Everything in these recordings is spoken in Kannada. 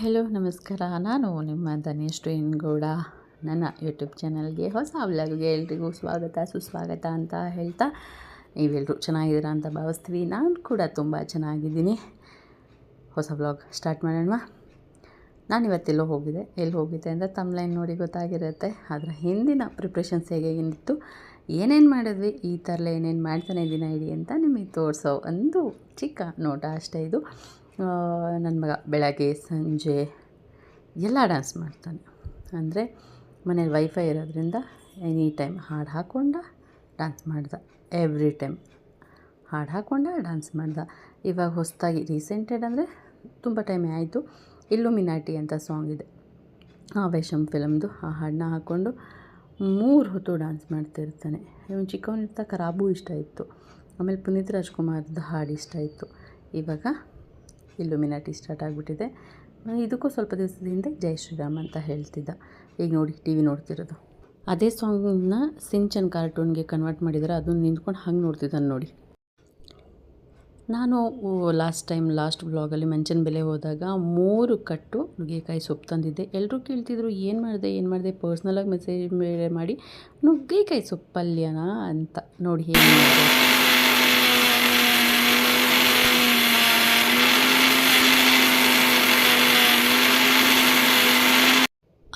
ಹೆಲೋ ನಮಸ್ಕಾರ. ನಾನು ನಿಮ್ಮ ಧನ್ಯಶ್ರೀ ಗೌಡ. ನನ್ನ ಯೂಟ್ಯೂಬ್ ಚಾನಲ್ಗೆ ಹೊಸ ವ್ಲಾಗ್ಗೆ ಎಲ್ರಿಗೂ ಸ್ವಾಗತ ಸುಸ್ವಾಗತ ಅಂತ ಹೇಳ್ತಾ, ನೀವೆಲ್ಲರೂ ಚೆನ್ನಾಗಿದ್ದೀರಾ ಅಂತ ಭಾವಿಸ್ತೀವಿ. ನಾನು ಕೂಡ ತುಂಬ ಚೆನ್ನಾಗಿದ್ದೀನಿ. ಹೊಸ ವ್ಲಾಗ್ ಸ್ಟಾರ್ಟ್ ಮಾಡೋಣ. ನಾನು ಇವತ್ತೆಲ್ಲೋ ಹೋಗಿದ್ದೆ. ಎಲ್ಲಿ ಹೋಗಿದ್ದೆ ಅಂದರೆ ತಮ್ಲೈನ್ ನೋಡಿ ಗೊತ್ತಾಗಿರುತ್ತೆ. ಅದರ ಹಿಂದಿನ ಪ್ರಿಪ್ರೇಷನ್ಸ್ ಹೇಗೇಗಿತ್ತು, ಏನೇನು ಮಾಡಿದ್ವಿ, ಈ ಥರ ಏನೇನು ಮಾಡ್ತಾನೆ ದಿನ ಇಡಿ ಅಂತ ನಿಮಗೆ ತೋರಿಸೋ ಒಂದು ಚಿಕ್ಕ ನೋಟ ಅಷ್ಟೇ ಇದು. ನನ್ನ ಮಗ ಬೆಳಗ್ಗೆ ಸಂಜೆ ಎಲ್ಲ ಡ್ಯಾನ್ಸ್ ಮಾಡ್ತಾನೆ. ಅಂದರೆ ಮನೇಲಿ ವೈಫೈ ಇರೋದ್ರಿಂದ ಎನಿ ಟೈಮ್ ಹಾಡು ಹಾಕ್ಕೊಂಡ ಡ್ಯಾನ್ಸ್ ಮಾಡ್ದ. ಎವ್ರಿ ಟೈಮ್ ಹಾಡು ಹಾಕ್ಕೊಂಡ ಡ್ಯಾನ್ಸ್ ಮಾಡ್ದ. ಇವಾಗ ಹೊಸದಾಗಿ ರೀಸೆಂಟೆಡ್ ಅಂದರೆ ತುಂಬ ಟೈಮೇ ಆಯಿತು, ಇಲ್ಲುಮಿನಾಟಿ ಅಂತ ಸಾಂಗ್ ಇದೆ ಆವೇಶಮ್ ಫಿಲಮ್ದು. ಆ ಹಾಡನ್ನ ಹಾಕ್ಕೊಂಡು 3 ಹೊತ್ತು ಡ್ಯಾನ್ಸ್ ಮಾಡ್ತಿರ್ತಾನೆ. ಇವನು ಚಿಕ್ಕವನಿರ್ತಾ ಖರಾಬು ಇಷ್ಟ ಇತ್ತು. ಆಮೇಲೆ ಪುನೀತ್ ರಾಜ್ಕುಮಾರ್ದು ಹಾಡು ಇಷ್ಟ ಇತ್ತು. ಇವಾಗ ಇಲ್ಲುಮಿನಾಟಿ ಸ್ಟಾರ್ಟ್ ಆಗಿಬಿಟ್ಟಿದೆ. ಇದಕ್ಕೂ ಸ್ವಲ್ಪ ದಿವಸದ ಹಿಂದೆ ಜೈ ಶ್ರೀರಾಮ್ ಅಂತ ಹೇಳ್ತಿದ್ದ. ಈಗ ನೋಡಿ ಟಿ ವಿ ನೋಡ್ತಿರೋದು ಅದೇ ಸಾಂಗನ್ನ ಸಿಂಚನ್ ಕಾರ್ಟೂನ್ಗೆ ಕನ್ವರ್ಟ್ ಮಾಡಿದ್ದಾರೆ. ಅದನ್ನು ನಿಂತ್ಕೊಂಡು ಹಂಗೆ ನೋಡ್ತಿದ್ದಾನೆ ನೋಡಿ. ನಾನು ಲಾಸ್ಟ್ ವ್ಲಾಗಲ್ಲಿ ಮಂಚನ ಬೆಲೆ ಹೋದಾಗ 3 ಕಟ್ಟು ನುಗ್ಗೆಕಾಯಿ ಸೊಪ್ಪು ತಂದಿದ್ದೆ. ಎಲ್ಲರೂ ಕೇಳ್ತಿದ್ರು ಏನು ಮಾಡಿದೆ ಪರ್ಸ್ನಲಾಗಿ ಮೆಸೇಜ್ ಮಾಡಿ, ನುಗ್ಗೆಕಾಯಿ ಸೊಪ್ಪು ಪಲ್ಯನಾ ಅಂತ. ನೋಡಿ ಹೇಗೆ ಮಾಡಿದೆ.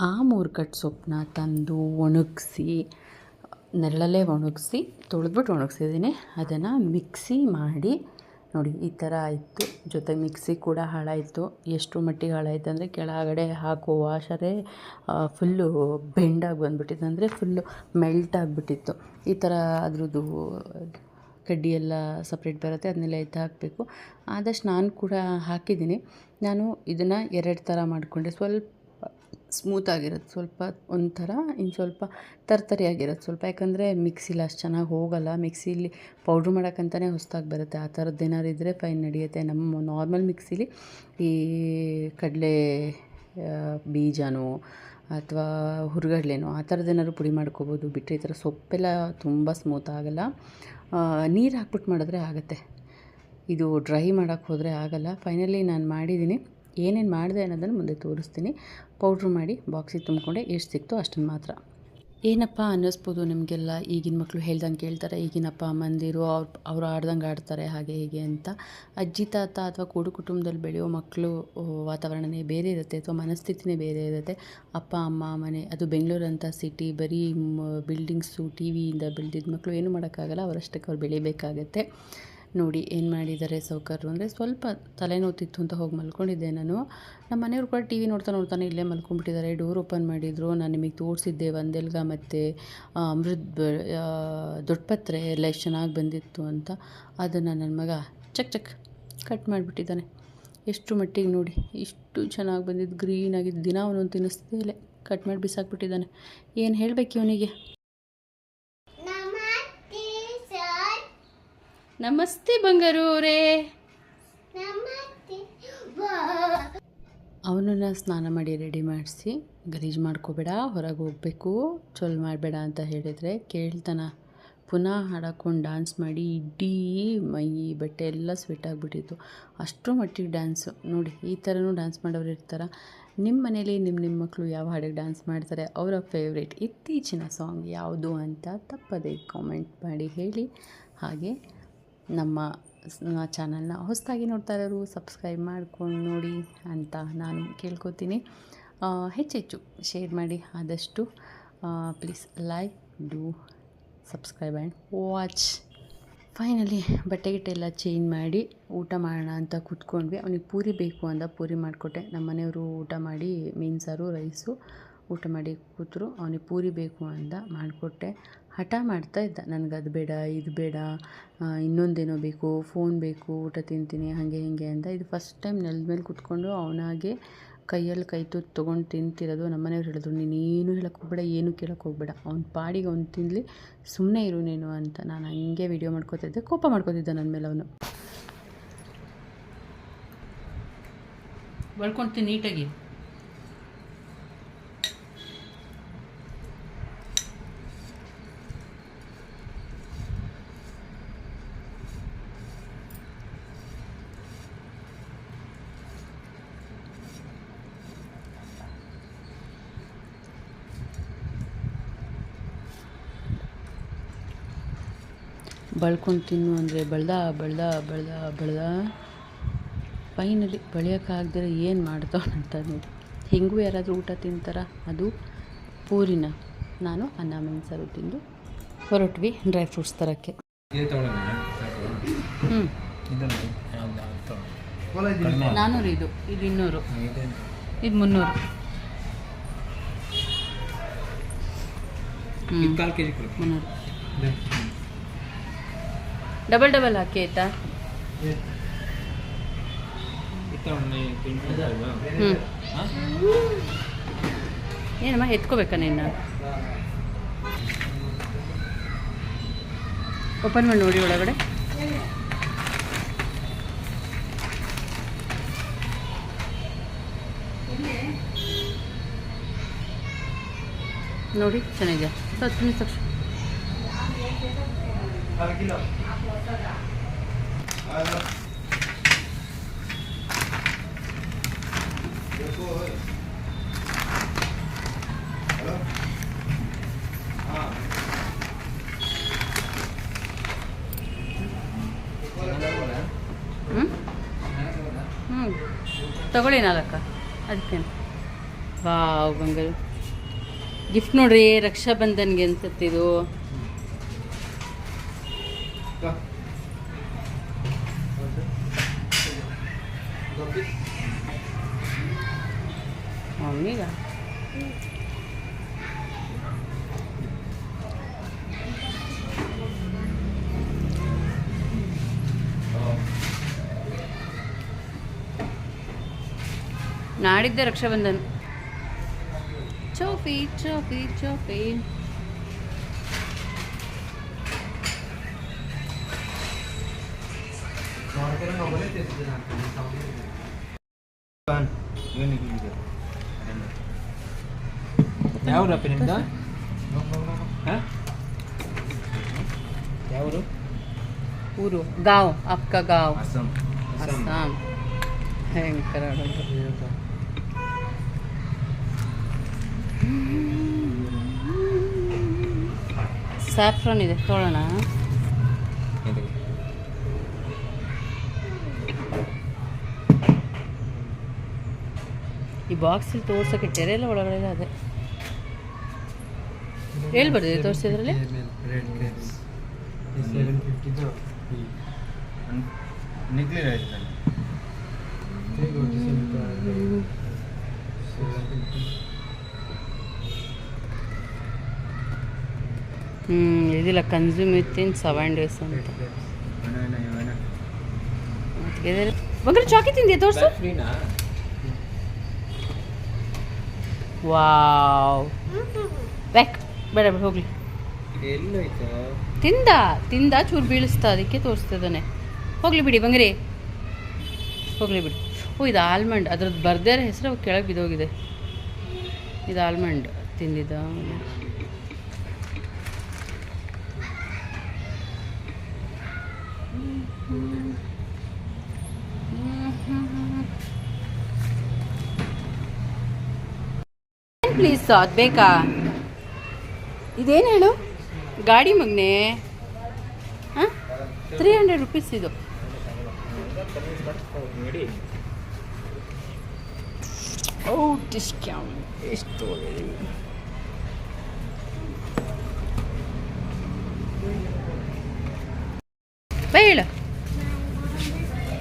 ಆ 3 ಕಟ್ಟು ಸೊಪ್ಪನ್ನ ತಂದು ಒಣಗಿಸಿ, ನೆರಳಲ್ಲೇ ಒಣಗಿಸಿ ತೊಳೆದ್ಬಿಟ್ಟು ಒಣಗಿಸಿದ್ದೀನಿ. ಅದನ್ನು ಮಿಕ್ಸಿ ಮಾಡಿ ನೋಡಿ ಈ ಥರ ಆಯಿತು. ಜೊತೆಗೆ ಮಿಕ್ಸಿ ಕೂಡ ಹಾಳಾಯಿತು. ಎಷ್ಟು ಮಟ್ಟಿಗೆ ಹಾಳಾಯಿತು ಅಂದರೆ ಕೆಳಗಡೆ ಹಾಕೋ ವಾಷರೇ ಫುಲ್ಲು ಬೆಂಡಾಗಿ ಬಂದುಬಿಟ್ಟಿತ್ತು, ಅಂದರೆ ಫುಲ್ಲು ಮೆಲ್ಟ್ ಆಗಿಬಿಟ್ಟಿತ್ತು. ಈ ಥರ ಅದ್ರದ್ದು ಕಡ್ಡಿ ಎಲ್ಲ ಸಪ್ರೇಟ್ ಬರುತ್ತೆ, ಅದನ್ನೆಲ್ಲ ಎತ್ತು ಹಾಕಬೇಕು. ಆದಷ್ಟು ನಾನು ಕೂಡ ಹಾಕಿದ್ದೀನಿ. ನಾನು ಇದನ್ನು 2 ಥರ ಮಾಡಿಕೊಂಡೆ. ಸ್ವಲ್ಪ ಸ್ಮೂತಾಗಿರುತ್ತೆ, ಸ್ವಲ್ಪ ಒಂಥರ ಇನ್ನು ಸ್ವಲ್ಪ ತರ್ತರಿಯಾಗಿರುತ್ತೆ ಸ್ವಲ್ಪ. ಯಾಕಂದರೆ ಮಿಕ್ಸಿಲಿ ಅಷ್ಟು ಚೆನ್ನಾಗಿ ಹೋಗಲ್ಲ. ಮಿಕ್ಸಿಲಿ ಪೌಡ್ರ್ ಮಾಡೋಕ್ಕಂತಲೇ ಹೊಸ್ದಾಗಿ ಬರುತ್ತೆ. ಆ ಥರದ್ದು ಏನಾರು ಇದ್ದರೆ ಫೈನ್ ನಡೆಯುತ್ತೆ. ನಮ್ಮ ನಾರ್ಮಲ್ ಮಿಕ್ಸಿಲಿ ಈ ಕಡಲೆ ಬೀಜನೋ ಅಥವಾ ಹುರ್ಗಡ್ಲೆನೋ ಆ ಥರದ್ದೇನಾದ್ರು ಪುಡಿ ಮಾಡ್ಕೋಬೋದು. ಬಿಟ್ಟರೆ ಈ ಥರ ಸೊಪ್ಪೆಲ್ಲ ತುಂಬ ಸ್ಮೂತ್ ಆಗೋಲ್ಲ. ನೀರು ಹಾಕ್ಬಿಟ್ಟು ಮಾಡಿದ್ರೆ ಆಗುತ್ತೆ. ಇದು ಡ್ರೈ ಮಾಡೋಕ್ಕೆ ಹೋದರೆ ಆಗೋಲ್ಲ. ಫೈನಲಿ ನಾನು ಮಾಡಿದ್ದೀನಿ. ಏನೇನು ಮಾಡಿದೆ ಅನ್ನೋದನ್ನು ಮುಂದೆ ತೋರಿಸ್ತೀನಿ. ಪೌಡ್ರ್ ಮಾಡಿ ಬಾಕ್ಸಿಗೆ ತುಂಬಿಕೊಂಡೆ. ಎಷ್ಟು ಸಿಕ್ತೋ ಅಷ್ಟನ್ನು ಮಾತ್ರ. ಏನಪ್ಪ ಅನ್ನಿಸ್ಬೋದು ನಿಮಗೆಲ್ಲ, ಈಗಿನ ಮಕ್ಕಳು ಹೇಳ್ದಂಗೆ ಕೇಳ್ತಾರೆ, ಈಗಿನ ಅಪ್ಪ ಅಮ್ಮಂದಿರು ಅವ್ರು ಆಡ್ದಂಗೆ ಆಡ್ತಾರೆ ಹಾಗೆ ಹೀಗೆ ಅಂತ. ಅಜ್ಜಿ ತಾತ ಅಥವಾ ಕೂಡು ಕುಟುಂಬದಲ್ಲಿ ಬೆಳೆಯೋ ಮಕ್ಕಳು ವಾತಾವರಣನೇ ಬೇರೆ ಇರುತ್ತೆ, ಅಥವಾ ಮನಸ್ಥಿತಿನೇ ಬೇರೆ ಇರುತ್ತೆ. ಅಪ್ಪ ಅಮ್ಮ ಮನೆ, ಅದು ಬೆಂಗಳೂರಂಥ ಸಿಟಿ, ಬರೀ ಬಿಲ್ಡಿಂಗ್ಸು ಟಿ ವಿಯಿಂದ ಬೆಳೆದಿದ್ದ ಮಕ್ಕಳು ಏನೂ ಮಾಡೋಕ್ಕಾಗಲ್ಲ. ಅವರಷ್ಟಕ್ಕೆ ಅವ್ರು ಬೆಳಿಬೇಕಾಗತ್ತೆ. ನೋಡಿ ಏನು ಮಾಡಿದ್ದಾರೆ ಸೌಕರ್ಯರು ಅಂದರೆ, ಸ್ವಲ್ಪ ತಲೆನೋತಿತ್ತು ಅಂತ ಹೋಗಿ ಮಲ್ಕೊಂಡಿದ್ದೆ ನಾನು. ನಮ್ಮ ಮನೆಯವ್ರು ಕೂಡ ಟಿ ವಿ ನೋಡ್ತಾನೆ ಇಲ್ಲೇ ಮಲ್ಕೊಂಡ್ಬಿಟ್ಟಿದ್ದಾರೆ. ಡೋರ್ ಓಪನ್ ಮಾಡಿದರು. ನಾನು ನಿಮಗೆ ತೋರಿಸಿದ್ದೆ ಒಂದೆಲ್ಗ ಮತ್ತು ದೊಡ್ಡಪತ್ರೆ ಎಲ್ಲ ಎಷ್ಟು ಚೆನ್ನಾಗಿ ಬಂದಿತ್ತು ಅಂತ. ಅದನ್ನು ನನ್ನ ಮಗ ಚಕ್ ಕಟ್ ಮಾಡಿಬಿಟ್ಟಿದ್ದಾನೆ. ಎಷ್ಟು ಮಟ್ಟಿಗೆ ನೋಡಿ, ಇಷ್ಟು ಚೆನ್ನಾಗಿ ಬಂದಿದ್ದು ಗ್ರೀನಾಗಿದ್ದು. ದಿನ ಅವನೊಂದು ತಿನ್ನಿಸ್ತಿದ್ದೆ, ಇಲ್ಲೇ ಕಟ್ ಮಾಡಿ ಬಿಸಾಕ್ಬಿಟ್ಟಿದ್ದಾನೆ. ಏನು ಹೇಳಬೇಕು ಇವನಿಗೆ. ನಮಸ್ತೆ ಬಂಗಾರೂರೇ. ಅವನನ್ನು ಸ್ನಾನ ಮಾಡಿ ರೆಡಿ ಮಾಡಿಸಿ, ಗಲೀಜು ಮಾಡ್ಕೋಬೇಡ, ಹೊರಗೆ ಹೋಗಬೇಕು, ಚೊಲ್ ಮಾಡಬೇಡ ಅಂತ ಹೇಳಿದರೆ ಕೇಳ್ತಾನ. ಪುನಃ ಹಾಡಾಕೊಂಡು ಡ್ಯಾನ್ಸ್ ಮಾಡಿ ಇಡೀ ಮೈ ಬಟ್ಟೆ ಎಲ್ಲ ಸ್ವೆಟ್ ಆಗಿಬಿಟ್ಟಿತ್ತು. ಅಷ್ಟರ ಮಟ್ಟಿಗೆ ಡ್ಯಾನ್ಸು ನೋಡಿ. ಈ ಥರನೂ ಡ್ಯಾನ್ಸ್ ಮಾಡೋರು ಇರ್ತಾರೆ. ನಿಮ್ಮ ಮನೇಲಿ ನಿಮ್ಮ ಮಕ್ಕಳು ಯಾವ ಹಾಡಿಗೆ ಡ್ಯಾನ್ಸ್ ಮಾಡ್ತಾರೆ, ಅವರ ಫೇವ್ರೇಟ್ ಇತ್ತೀಚಿನ ಸಾಂಗ್ ಯಾವುದು ಅಂತ ತಪ್ಪದೆ ಕಾಮೆಂಟ್ ಮಾಡಿ ಹೇಳಿ. ಹಾಗೆ ನಮ್ಮ ಚಾನಲ್ನ ಹೊಸದಾಗಿ ನೋಡ್ತಾ ಇರೋರು ಸಬ್ಸ್ಕ್ರೈಬ್ ಮಾಡ್ಕೊಂಡು ನೋಡಿ ಅಂತ ನಾನು ಕೇಳ್ಕೊತೀನಿ. ಹೆಚ್ಚೆಚ್ಚು ಶೇರ್ ಮಾಡಿ ಆದಷ್ಟು. Please like, do subscribe and watch. Finally ಬಟ್ಟೆ ಎಲ್ಲ ಚೇಂಜ್ ಮಾಡಿ ಊಟ ಮಾಡೋಣ ಅಂತ ಕೂತ್ಕೊಂಡ್ವಿ. ಅವನಿಗೆ ಪೂರಿ ಬೇಕು ಅಂದ, ಪೂರಿ ಮಾಡಿಕೊಟ್ಟೆ. ನಮ್ಮ ಮನೆಯವರು ಊಟ ಮಾಡಿ ಮೀನು ಸಾರು ರೈಸು ಊಟ ಮಾಡಿ ಕೂತರು. ಅವನಿಗೆ ಪೂರಿ ಬೇಕು ಅಂದ, ಮಾಡಿಕೊಟ್ಟೆ. ಹಠ ಮಾಡ್ತಾ ಇದ್ದ, ನನಗೆ ಅದು ಬೇಡ ಇದು ಬೇಡ, ಇನ್ನೊಂದೇನೋ ಬೇಕು, ಫೋನ್ ಬೇಕು, ಊಟ ತಿಂತೀನಿ ಹಾಗೆ ಹೀಗೆ ಅಂತ. ಇದು ಫಸ್ಟ್ ಟೈಮ್ ನೆಲದ ಮೇಲೆ ಕೂತ್ಕೊಂಡು ಅವನಾಗೆ ಕೈಯಲ್ಲಿ ಕೈ ತುತ್ತು ತೊಗೊಂಡು ತಿಂತಿರೋದು. ನಮ್ಮನೆಯವ್ರು ಹೇಳಿದ್ರು, ನೀನೇನು ಹೇಳಕ್ಕೆ ಹೋಗಬೇಡ, ಏನೂ ಕೇಳಕ್ಕೆ ಹೋಗಬೇಡ, ಅವ್ನ ಪಾಡಿಗೆ ಅವ್ನು ತಿನ್ನಲಿ, ಸುಮ್ಮನೆ ಇರು ನೀನು ಅಂತ. ನಾನು ಹಂಗೆ ವೀಡಿಯೋ ಮಾಡ್ಕೋತಿದ್ದೆ. ಕೋಪ ಮಾಡ್ಕೋತಿದ್ದೆ ನನ್ನ ಮೇಲೆ ಅವನು. ಬಳ್ಕೊಳ್ತೀನಿ ನೀಟಾಗಿ. ಬಳ್ಕೊಂಡು ತಿನ್ನು ಅಂದರೆ ಬೆಳ್ದ ಫೈನಲಿ ಬಳಿಯೋಕ್ಕಾಗ್ದಿರ ಏನು ಮಾಡ್ತಾವನಂತ ನೋಡಿ. ಹಿಂಗೂ ಯಾರಾದರೂ ಊಟ ತಿಂತಾರ? ಅದು ಪೂರಿನ. ನಾನು ಅನ್ನ ಮೆಣಸಾರು ತಿಂದು ಹೊರಟ್ವಿ ಡ್ರೈ ಫ್ರೂಟ್ಸ್ ತರೋಕ್ಕೆ. ಹ್ಞೂ 400 ಇದು 200 ಇದು 300. ಹ್ಞೂ 300. ಡಬಲ್ ಹಾಕಿ ಆಯ್ತಾ? ಹ್ಞೂ ಏನಮ್ಮ ಎತ್ಕೋಬೇಕಾ ನಿನ್ನ? ಓಪನ್ ಮಾಡಿ ನೋಡಿ ಒಳಗಡೆ. ನೋಡಿ ಚೆನ್ನಾಗಿದೆ. 10 ನಿಮಿಷ ತಕ್ಷಣ ತಗೊಳ್ಳಿ 4 ಅದಕ್ಕೇನು. ವಾವ್ ಬಂಗಾರ ಗಿಫ್ಟ್ ನೋಡ್ರಿ, ರಕ್ಷಾಬಂಧನ್ಗೆ ಅನ್ಸತ್ತಿದು. ಮಮ್ಮೀಗ ನಾಡಿದ್ದೆ ರಕ್ಷಾಬಂಧನ್. ಚೋಫಿ ಚೋಫಿ ಚೋಫಿ ಯಾವ್ರಪ್ಪ ನಿಮ್ದು? ಯಾವರು? ಊರು ಗಾಂವ್. ಅಪ್ಕ ಗಾಂವ್ ಅಸ್ಸಾಂ. ಅಸ್ಸಾಂ. ಭಯಂಕರ ಸ್ಯಾಫ್ರಾನ್ ಇದೆ, ತೊಗೊಳ್ಳೋಣ. ಈ ಬಾಕ್ಸಲ್ಲಿ ತೋರ್ಸೋಕೆ ಟೆರೆಲ್ಲ ಒಳಗಡೆ ಅದೇ ಹೇಳ್ಬಾರ್ದು ತೋರಿಸಿದ್ರಲ್ಲಿ. ಇದಿಲ್ಲ, ಕನ್ಸ್ಯೂಮ್ ವಿತಿನ್ 7 days ಅಂತ. ಬಂಗಾರ ಚಾಕಿ ತಿಂದೆ ತೋರಿಸು. ವಾವ್ ಬ್ಯಾಕ್ ಬೇಡ ಬೇಡ ಹೋಗ್ಲಿ. ತಿಂದ ಚೂರು ಬೀಳಿಸ್ತಾ, ಅದಕ್ಕೆ ತೋರಿಸ್ತಿದ್ದಾನೆ. ಹೋಗ್ಲಿ ಬಿಡಿ ಬಂಗಾರಿ, ಹೋಗ್ಲಿ ಬಿಡಿ. ಓ ಇದು ಆಲ್ಮಂಡ್, ಅದ್ರದ್ದು ಬರ್ದೇ ಹೆಸರು ಕೆಳಗೆ ಬಿದ್ದೋಗಿದೆ. ಇದು ಆಲ್ಮಂಡ್ ತಿಂದಿದ್ದ. ಪ್ಲೀಸ್ ಅದು ಬೇಕಾ? ಇದೇನು ಹೇಳು ಗಾಡಿ ಮಗನೇ. ಹಾಂ 300 rupees ಇದು. ಓ ಡಿಸ್ಕೌಂಟ್ ಎಷ್ಟು ಬೈ ಹೇಳು,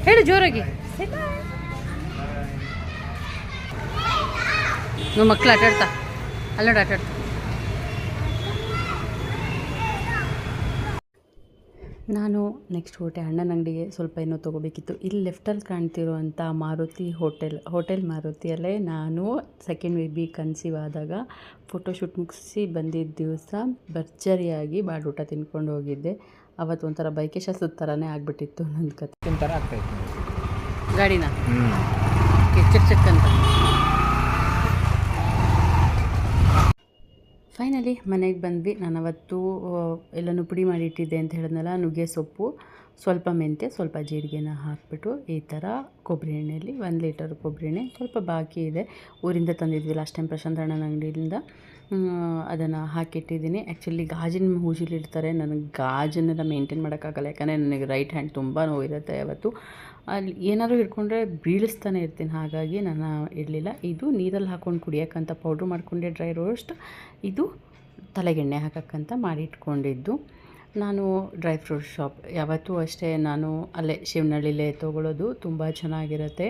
ಹೇಳು ಜೋರಾಗಿ. ನೀವು ಮಕ್ಕಳು ಆಟಾಡ್ತಾ ಅಲ್ಲೋಡು ಆಟಾಡ್ತಾ. ನಾನು ನೆಕ್ಸ್ಟ್ ಹೊರಟೆ ಅಣ್ಣನ ಅಂಗಡಿಗೆ. ಸ್ವಲ್ಪ ಏನೋ ತೊಗೋಬೇಕಿತ್ತು. ಇಲ್ಲಿ ಲೆಫ್ಟಲ್ಲಿ ಕಾಣ್ತಿರುವಂಥ ಮಾರುತಿ ಹೋಟೆಲ್ ಮಾರುತಿಯಲ್ಲೇ ನಾನು ಸೆಕೆಂಡ್ ಬೇಬಿ ಕನ್ಸೀವ್ ಆದಾಗ ಫೋಟೋಶೂಟ್ ಮುಗಿಸಿ ಬಂದಿದ್ದ ದಿವಸ ಭರ್ಜರಿಯಾಗಿ ಬಾಡೂಟ ತಿನ್ಕೊಂಡು ಹೋಗಿದ್ದೆ. ಅವತ್ತು ಒಂಥರ ಬೈಕೇಶ ಥರನೇ ಆಗಿಬಿಟ್ಟಿತ್ತು ನನ್ನ ಕತೆ. ಥರ ಆಗ್ತಾಯಿತ್ತು ಗಾಡಿನ ಚೆಕ್ ಅಂತ. ಫೈನಲಿ ಮನೆಗೆ ಬಂದ್ವಿ. ನಾನು ಅವತ್ತು ಎಲ್ಲನೂ ಪುಡಿ ಮಾಡಿಟ್ಟಿದ್ದೆ ಅಂತ ಹೇಳಿದ್ನಲ್ಲ, ನುಗ್ಗೆ ಸೊಪ್ಪು, ಸ್ವಲ್ಪ ಮೆಂತ್ಯ, ಸ್ವಲ್ಪ ಜೀರಿಗೆನ ಹಾಕಿಬಿಟ್ಟು ಈ ಥರ ಕೊಬ್ಬರಿ ಎಣ್ಣೆಯಲ್ಲಿ 1 ಲೀಟರ್ ಕೊಬ್ಬರಿ ಎಣ್ಣೆ ಸ್ವಲ್ಪ ಬಾಕಿ ಇದೆ. ಊರಿಂದ ತಂದಿದ್ವಿ ಲಾಸ್ಟ್ ಟೈಮ್ ಪ್ರಶಾಂತ್ ಅಣ್ಣನ ಅಂಗಡಿಯಿಂದ. ಅದನ್ನು ಹಾಕಿಟ್ಟಿದ್ದೀನಿ. ಆ್ಯಕ್ಚುಲಿ ಗಾಜಿನ ಹೂಜಿಲಿಡ್ತಾರೆ. ನನಗೆ ಗಾಜನ್ನೆಲ್ಲ ಮೇಂಟೈನ್ ಮಾಡೋಕ್ಕಾಗಲ್ಲ, ಯಾಕಂದರೆ ನನಗೆ ರೈಟ್ ಹ್ಯಾಂಡ್ ತುಂಬ ನೋವಿರುತ್ತೆ. ಯಾವತ್ತು ಅಲ್ಲಿ ಏನಾದರೂ ಹಿಡ್ಕೊಂಡ್ರೆ ಬೀಳಿಸ್ತಾನೆ ಇರ್ತೀನಿ, ಹಾಗಾಗಿ ನಾನು ಇಡಲಿಲ್ಲ. ಇದು ನೀರಲ್ಲಿ ಹಾಕ್ಕೊಂಡು ಕುಡಿಯೋಕ್ಕಂತ ಪೌಡ್ರ್ ಮಾಡ್ಕೊಂಡೆ ಡ್ರೈ ರೋಸ್ಟ್, ಇದು ತಲೆಗೆಣ್ಣೆ ಹಾಕೋಕ್ಕಂತ ಮಾಡಿ ಇಟ್ಕೊಂಡಿದ್ದು. ನಾನು ಡ್ರೈ ಫ್ರೂಟ್ ಶಾಪ್ ಯಾವತ್ತೂ ಅಷ್ಟೇ, ನಾನು ಅಲ್ಲೇ ಶಿವನಹಳ್ಳಿಲೇ ತೊಗೊಳ್ಳೋದು. ತುಂಬ ಚೆನ್ನಾಗಿರುತ್ತೆ.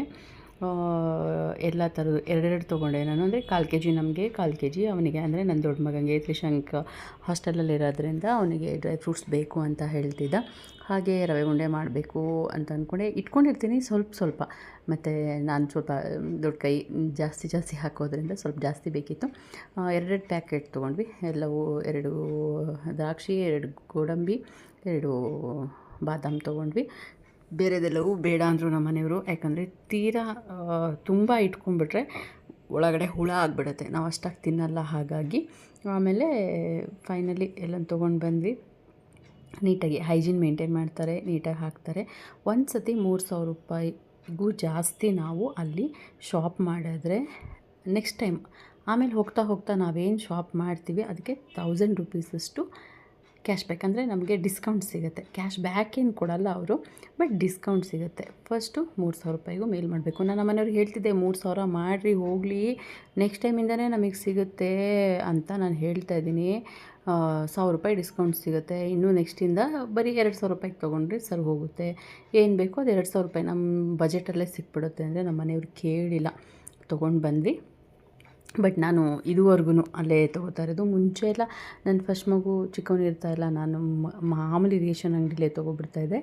ಎಲ್ಲ ಥರದ್ದು ಎರಡೆರಡು ತೊಗೊಂಡೆ ನಾನು. ಅಂದರೆ 1/4 kg ನಮಗೆ, 1/4 kg ಅವನಿಗೆ. ಅಂದರೆ ನನ್ನ ದೊಡ್ಡ ಮಗನಿಗೆ ತ್ರಿಶಂಕ್ ಹಾಸ್ಟೆಲಲ್ಲಿರೋದ್ರಿಂದ ಅವನಿಗೆ ಡ್ರೈ ಫ್ರೂಟ್ಸ್ ಬೇಕು ಅಂತ ಹೇಳ್ತಿದ್ದ. ಹಾಗೆ ರವೆ ಉಂಡೆ ಮಾಡಬೇಕು ಅಂತ ಅಂದ್ಕೊಂಡೆ ಇಟ್ಕೊಂಡಿರ್ತೀನಿ ಸ್ವಲ್ಪ. ಮತ್ತು ನಾನು ಸ್ವಲ್ಪ ದೊಡ್ಡ ಕೈ, ಜಾಸ್ತಿ ಹಾಕೋದ್ರಿಂದ ಸ್ವಲ್ಪ ಜಾಸ್ತಿ ಬೇಕಿತ್ತು. 2 ಪ್ಯಾಕೆಟ್ ತೊಗೊಂಡ್ವಿ. ಎಲ್ಲವೂ 2 ದ್ರಾಕ್ಷಿ, 2 ಗೋಡಂಬಿ, 2 ಬಾದಾಮ್ ತೊಗೊಂಡ್ವಿ. ಬೇರೆದೆಲ್ಲವೂ ಬೇಡ ಅಂದರು ನಮ್ಮ ಮನೆಯವರು, ಯಾಕಂದರೆ ತೀರಾ ತುಂಬ ಇಟ್ಕೊಂಡ್ಬಿಟ್ರೆ ಒಳಗಡೆ ಹುಳ ಆಗಿಬಿಡುತ್ತೆ, ನಾವು ಅಷ್ಟಾಗಿ ತಿನ್ನಲ್ಲ. ಹಾಗಾಗಿ ಆಮೇಲೆ ಫೈನಲಿ ಎಲ್ಲ ತೊಗೊಂಡು ಬಂದ್ವಿ. ನೀಟಾಗಿ ಹೈಜೀನ್ ಮೇಂಟೈನ್ ಮಾಡ್ತಾರೆ, ನೀಟಾಗಿ ಹಾಕ್ತಾರೆ. ಒಂದು ಸತಿ 3,000 ರೂಪಾಯಿಗೂ ಜಾಸ್ತಿ ನಾವು ಅಲ್ಲಿ ಶಾಪ್ ಮಾಡಿದ್ರೆ ನೆಕ್ಸ್ಟ್ ಟೈಮ್ ಆಮೇಲೆ ಹೋಗ್ತಾ ನಾವೇನು ಶಾಪ್ ಮಾಡ್ತೀವಿ ಅದಕ್ಕೆ 1000 ರೂಪೀಸಷ್ಟು ಕ್ಯಾಶ್ ಬ್ಯಾಕ್, ಅಂದರೆ ನಮಗೆ ಡಿಸ್ಕೌಂಟ್ ಸಿಗುತ್ತೆ. ಕ್ಯಾಶ್ ಬ್ಯಾಕ್ ಏನು ಕೊಡಲ್ಲ ಅವರು, ಬಟ್ ಡಿಸ್ಕೌಂಟ್ ಸಿಗುತ್ತೆ. ಫಸ್ಟು 3,000 ರೂಪಾಯಿಗೂ ಮೇಲ್ ಮಾಡಬೇಕು. ನಾನು ನಮ್ಮ ಮನೆಯವ್ರಿಗೆ ಹೇಳ್ತಿದ್ದೆ 3,000 ಮಾಡಿರಿ ಹೋಗಲಿ, ನೆಕ್ಸ್ಟ್ ಟೈಮಿಂದನೇ ನಮಗೆ ಸಿಗುತ್ತೆ ಅಂತ ನಾನು ಹೇಳ್ತಾ ಇದ್ದೀನಿ. 1,000 ರೂಪಾಯಿ ಡಿಸ್ಕೌಂಟ್ ಸಿಗುತ್ತೆ. ಇನ್ನು ನೆಕ್ಸ್ಟಿಂದ ಬರೀ 2,000 ರೂಪಾಯಿಗೆ ತೊಗೊಂಡ್ರೆ ಸರಿ ಹೋಗುತ್ತೆ. ಏನು ಬೇಕೋ ಅದು 2,000 ರೂಪಾಯಿ ನಮ್ಮ ಬಜೆಟಲ್ಲೇ ಸಿಕ್ಬಿಡುತ್ತೆ ಅಂದರೆ ನಮ್ಮ ಮನೆಯವ್ರು ಕೇಳಿಲ್ಲ, ತೊಗೊಂಡು ಬಂದ್ವಿ. ಬಟ್ ನಾನು ಇದುವರೆಗೂ ಅಲ್ಲೇ ತೊಗೋತಾ ಇರೋದು. ಮುಂಚೆ ಎಲ್ಲ ನನ್ನ ಫಸ್ಟ್ ಮಗು ಚಿಕ್ಕವನು ಇರ್ತಾಯಿಲ್ಲ, ನಾನು ಮಾಮೂಲಿ ರೇಷನ್ ಅಂಗಡಿಲೇ ತೊಗೊಬಿಡ್ತಾಯಿದ್ದೆ.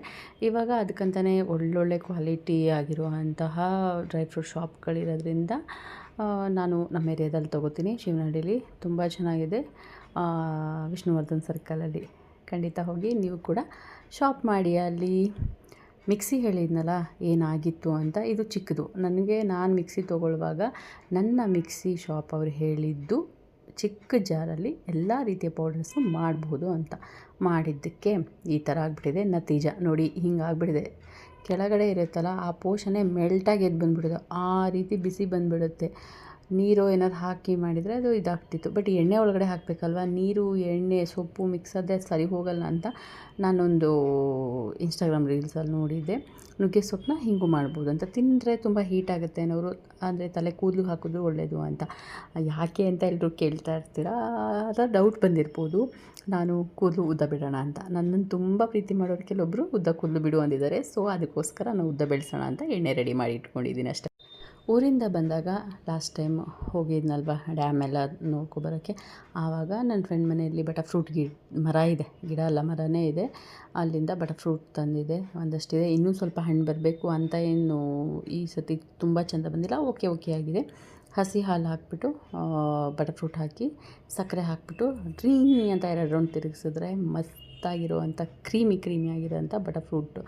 ಇವಾಗ ಅದಕ್ಕಂತಲೇ ಒಳ್ಳೊಳ್ಳೆ ಕ್ವಾಲಿಟಿ ಆಗಿರುವಂತಹ ಡ್ರೈ ಫ್ರೂಟ್ ಶಾಪ್ಗಳಿರೋದ್ರಿಂದ ನಾನು ನಮ್ಮ ಏರಿಯಾದಲ್ಲಿ ತೊಗೋತೀನಿ. ಶಿವನಹಳ್ಳಿಲಿ ತುಂಬ ಚೆನ್ನಾಗಿದೆ, ವಿಷ್ಣುವರ್ಧನ್ ಸರ್ಕಲಲ್ಲಿ. ಖಂಡಿತ ಹೋಗಿ ನೀವು ಕೂಡ ಶಾಪ್ ಮಾಡಿ. ಅಲ್ಲಿ ಮಿಕ್ಸಿ ಹೇಳಿದ್ನಲ್ಲ ಏನಾಗಿತ್ತು ಅಂತ, ಇದು ಚಿಕ್ಕದು. ನಾನು ಮಿಕ್ಸಿ ತೊಗೊಳ್ಳುವಾಗ ನನ್ನ ಮಿಕ್ಸಿ ಶಾಪ್ ಅವ್ರು ಹೇಳಿದ್ದು ಚಿಕ್ಕ ಜಾರಲ್ಲಿ ಎಲ್ಲ ರೀತಿಯ ಪೌಡರ್ಸು ಮಾಡ್ಬೋದು ಅಂತ. ಮಾಡಿದ್ದಕ್ಕೆ ಈ ಥರ ಆಗಿಬಿಟ್ಟಿದೆ. ನತೀಜ ನೋಡಿ ಹಿಂಗಾಗ್ಬಿಟ್ಟಿದೆ. ಕೆಳಗಡೆ ಇರುತ್ತಲ್ಲ ಆ ಪೋರ್ಷನ್ನೇ ಮೆಲ್ಟಾಗಿ ಎದ್ದು ಬಂದುಬಿಡೋದು, ಆ ರೀತಿ ಬಿಸಿ ಬಂದುಬಿಡುತ್ತೆ. ನೀರು ಏನಾದ್ರು ಹಾಕಿ ಮಾಡಿದರೆ ಅದು ಇದಾಗ್ತಿತ್ತು. ಬಟ್ ಎಣ್ಣೆ ಒಳಗಡೆ ಹಾಕಬೇಕಲ್ವ, ನೀರು ಎಣ್ಣೆ ಸೊಪ್ಪು ಮಿಕ್ಸ್ ಆದರೆ ಸರಿ ಹೋಗಲ್ಲ ಅಂತ ನಾನೊಂದು ಇನ್ಸ್ಟಾಗ್ರಾಮ್ ರೀಲ್ಸಲ್ಲಿ ನೋಡಿದ್ದೆ. ನುಗ್ಗೆ ಸೊಪ್ಪನ್ನ ಹಿಂಗೂ ಮಾಡ್ಬೋದು ಅಂತ. ತಿಂದರೆ ತುಂಬ ಹೀಟ್ ಆಗುತ್ತೆ ಅನ್ನೋರು, ಅಂದರೆ ತಲೆ ಕೂದಲು ಹಾಕಿದ್ರು ಒಳ್ಳೆಯದು ಅಂತ. ಯಾಕೆ ಅಂತ ಎಲ್ಲರೂ ಕೇಳ್ತಾ ಇರ್ತೀರಾ, ಅದರ ಡೌಟ್ ಬಂದಿರ್ಬೋದು. ನಾನು ಕೂದಲು ಉದ್ದ ಬಿಡೋಣ ಅಂತ. ನನ್ನನ್ನು ತುಂಬ ಪ್ರೀತಿ ಮಾಡೋರು ಕೆಲವೊಬ್ಬರು ಉದ್ದ ಕೂದಲು ಬಿಡು ಅಂದಿದ್ದಾರೆ. ಸೊ ಅದಕ್ಕೋಸ್ಕರ ನಾನು ಉದ್ದ ಬೆಳೆಸೋಣ ಅಂತ ಎಣ್ಣೆ ರೆಡಿ ಮಾಡಿ ಇಟ್ಕೊಂಡಿದ್ದೀನಿ ಅಷ್ಟೇ. ಊರಿಂದ ಬಂದಾಗ ಲಾಸ್ಟ್ ಟೈಮ್ ಹೋಗಿದ್ನಲ್ವ ಡ್ಯಾಮೆಲ್ಲ ನೋಡ್ಕೊಬರೋಕ್ಕೆ, ಆವಾಗ ನನ್ನ ಫ್ರೆಂಡ್ ಮನೆಯಲ್ಲಿ ಬಟರ್ಫ್ರೂಟ್ ಮರ ಇದೆ, ಗಿಡ ಅಲ್ಲ ಮರನೇ ಇದೆ. ಅಲ್ಲಿಂದ ಬಟರ್ಫ್ರೂಟ್ ತಂದಿದೆ, ಒಂದಷ್ಟಿದೆ. ಇನ್ನೂ ಸ್ವಲ್ಪ ಹಣ್ಣು ಬರಬೇಕು ಅಂತ. ಏನು ಈ ಸತಿ ತುಂಬ ಚೆಂದ ಬಂದಿಲ್ಲ, ಓಕೆ ಆಗಿದೆ. ಹಸಿ ಹಾಲು ಹಾಕಿಬಿಟ್ಟು ಬಟರ್ಫ್ರೂಟ್ ಹಾಕಿ ಸಕ್ಕರೆ ಹಾಕಿಬಿಟ್ಟು ಡ್ರೀ ಅಂತ 2 ರೌಂಡ್ ತಿರುಗಿಸಿದ್ರೆ ಮಸ್ತಾಗಿರುವಂಥ ಕ್ರೀಮಿ ಆಗಿರೋಂಥ ಬಟರ್ಫ್ರೂಟ್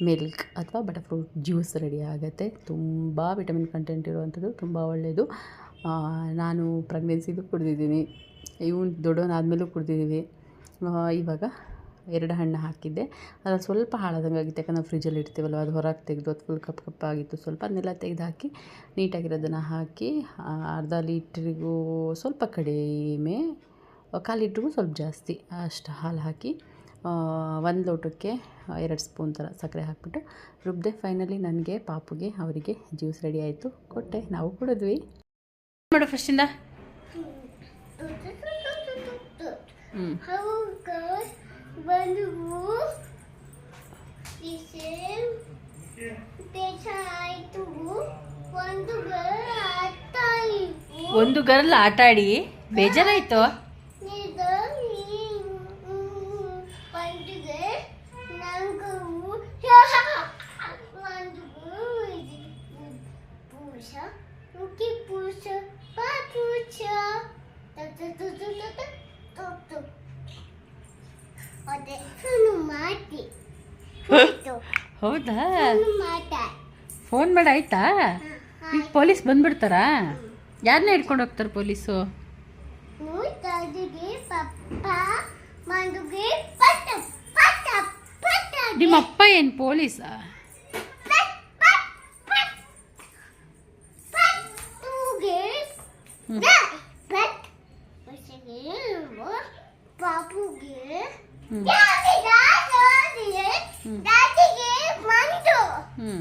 ಮಿಲ್ಕ್ ಅಥವಾ ಬಟರ್ಫ್ರೂಟ್ ಜ್ಯೂಸ್ ರೆಡಿ ಆಗುತ್ತೆ. ತುಂಬ ವಿಟಮಿನ್ ಕಂಟೆಂಟ್ ಇರುವಂಥದ್ದು, ತುಂಬ ಒಳ್ಳೆಯದು. ನಾನು ಪ್ರೆಗ್ನೆನ್ಸಿದು ಕುಡಿದಿದ್ದೀನಿ, ಇವನು ದೊಡ್ಡವನಾದಮೇಲೂ ಕುಡಿದಿದ್ದೀವಿ. ಇವಾಗ 2 ಹಣ್ಣು ಹಾಕಿದ್ದೆ, ಅದ್ರಲ್ಲಿ ಸ್ವಲ್ಪ ಹಾಳಾದಂಗೆ ಆಗಿತ್ತು, ಯಾಕಂದ್ರೆ ನಾವು ಫ್ರಿಜ್ಜಲ್ಲಿ ಇಡ್ತೀವಲ್ವ, ಅದು ಹೊರಗೆ ತೆಗೆದು ಅದು ಫುಲ್ ಕಪ್ಪಾಗಿತ್ತು. ಸ್ವಲ್ಪ ಅದನ್ನೆಲ್ಲ ತೆಗೆದು ಹಾಕಿ ನೀಟಾಗಿರೋದನ್ನು ಹಾಕಿ, ಅರ್ಧ ಲೀಟ್ರಿಗೂ ಸ್ವಲ್ಪ ಕಡಿಮೆ, 1/4 ಲೀಟ್ರಿಗೂ ಸ್ವಲ್ಪ ಜಾಸ್ತಿ ಅಷ್ಟು ಹಾಲು ಹಾಕಿ 1 ಲೋಟಕ್ಕೆ 2 ಸ್ಪೂನ್ ಥರ ಸಕ್ಕರೆ ಹಾಕಿಬಿಟ್ಟು ರುಬ್ದೆ. ಫೈನಲಿ ನನಗೆ ಪಾಪುಗೆ ಅವರಿಗೆ ಜ್ಯೂಸ್ ರೆಡಿ ಆಯಿತು, ಕೊಟ್ಟೆ, ನಾವು ಕುಡಿದ್ವಿ. ಮಾಡು ಫಸ್ಟಿಂದ. ಒಂದು ಗರ್ಲ್ ಆಟ ಆಡಿ ಬೇಜಾರಾಯ್ತು. ಹೌದಾ, ಫೋನ್ ಮಾಡ ಆಯ್ತಾ? ಈಗ ಪೊಲೀಸ್ ಬಂದ್ಬಿಡ್ತಾರಾ? ಯಾರನ್ನ ಹಿಡ್ಕೊಂಡು ಹೋಗ್ತಾರೆ ಪೊಲೀಸು? ನಿಮ್ಮಪ್ಪ ಏನು ಪೊಲೀಸಾ? ಪಾಪುಗೆ ಹ್ಞೂ ದಾದಿಗೆ ಮಂದು ಹ್ಞೂ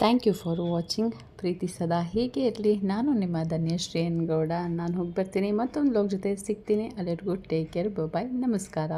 ಥ್ಯಾಂಕ್ ಯು ಫಾರ್ ವಾಚಿಂಗ್. ಪ್ರೀತಿ ಸದಾ ಹೀಗೆ ಇರಲಿ. ನಾನು ನಿಮ್ಮ ಧನ್ಯಶ್ರೀ ಎನ್ ಗೌಡ. ನಾನು ಹೋಗಿ ಬರ್ತೀನಿ, ಮತ್ತೊಂದು ವ್ಲಾಗ್ ಜೊತೆ ಸಿಗ್ತೀನಿ. ಅಲ್ಲಿವರೆಗೂ ಟೇಕ್ ಕೇರ್, ಬಾಯ್, ನಮಸ್ಕಾರ.